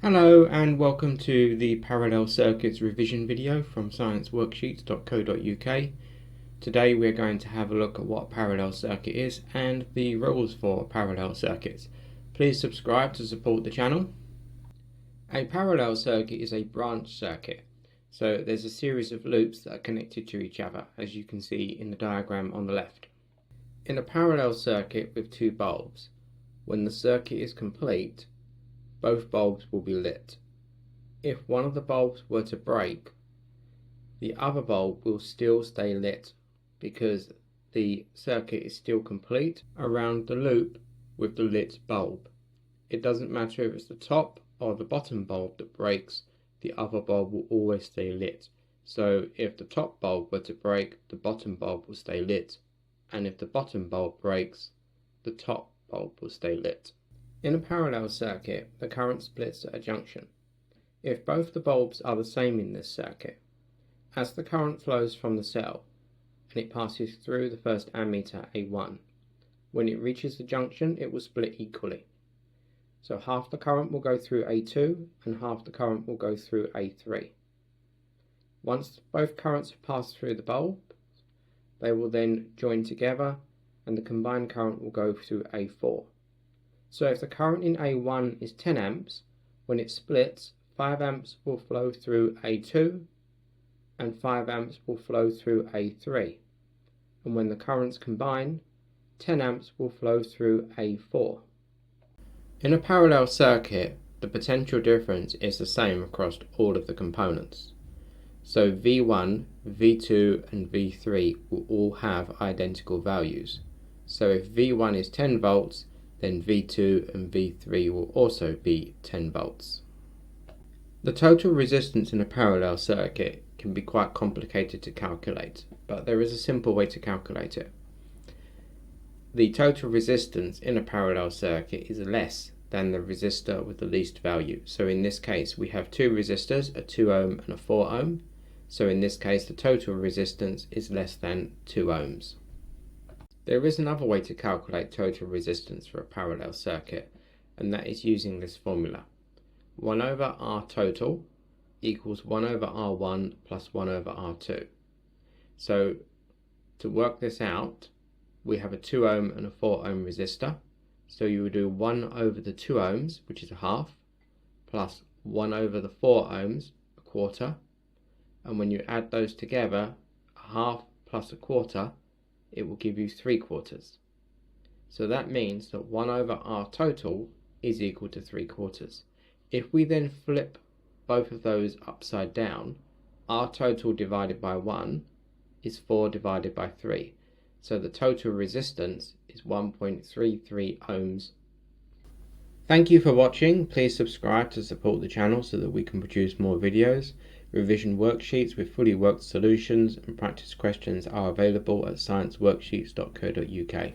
Hello and welcome to the Parallel Circuits revision video from scienceworksheets.co.uk. Today we're going to have a look at what a parallel circuit is and the rules for parallel circuits. Please subscribe to support the channel. A parallel circuit is a branch circuit. So there's a series of loops that are connected to each other, as you can see in the diagram on the left. In a parallel circuit with two bulbs, when the circuit is complete, both bulbs will be lit. If one of the bulbs were to break, the other bulb will still stay lit because the circuit is still complete around the loop with the lit bulb. It doesn't matter if it's the top or the bottom bulb that breaks, the other bulb will always stay lit. So if the top bulb were to break, the bottom bulb will stay lit, and if the bottom bulb breaks, the top bulb will stay lit. In a parallel circuit, the current splits at a junction. If both the bulbs are the same in this circuit, as the current flows from the cell and it passes through the first ammeter A1, when it reaches the junction it will split equally. So half the current will go through A2 and half the current will go through A3. Once both currents have passed through the bulb, they will then join together and the combined current will go through A4. So if the current in A1 is 10 amps, when it splits, 5 amps will flow through A2 and 5 amps will flow through A3. And when the currents combine, 10 amps will flow through A4. In a parallel circuit, the potential difference is the same across all of the components. So V1, V2 and V3 will all have identical values. So if V1 is 10 volts, then V2 and V3 will also be 10 volts. The total resistance in a parallel circuit can be quite complicated to calculate, but there is a simple way to calculate it. The total resistance in a parallel circuit is less than the resistor with the least value. So in this case we have two resistors, a 2 ohm and a 4 ohm. So in this case the total resistance is less than 2 ohms. There is another way to calculate total resistance for a parallel circuit, and that is using this formula. 1 over R total equals 1 over R1 plus 1 over R2. So to work this out, we have a 2 ohm and a 4 ohm resistor. So you would do 1 over the 2 ohms, which is a half, plus 1 over the 4 ohms, a quarter. And when you add those together, a half plus a quarter, it will give you 3/4. So that means that 1 over R total is equal to 3/4. If we then flip both of those upside down, R total divided by 1 is 4 divided by 3. So the total resistance is 1.33 ohms. Thank you for watching. Please subscribe to support the channel so that we can produce more videos. Revision worksheets with fully worked solutions and practice questions are available at scienceworksheets.co.uk.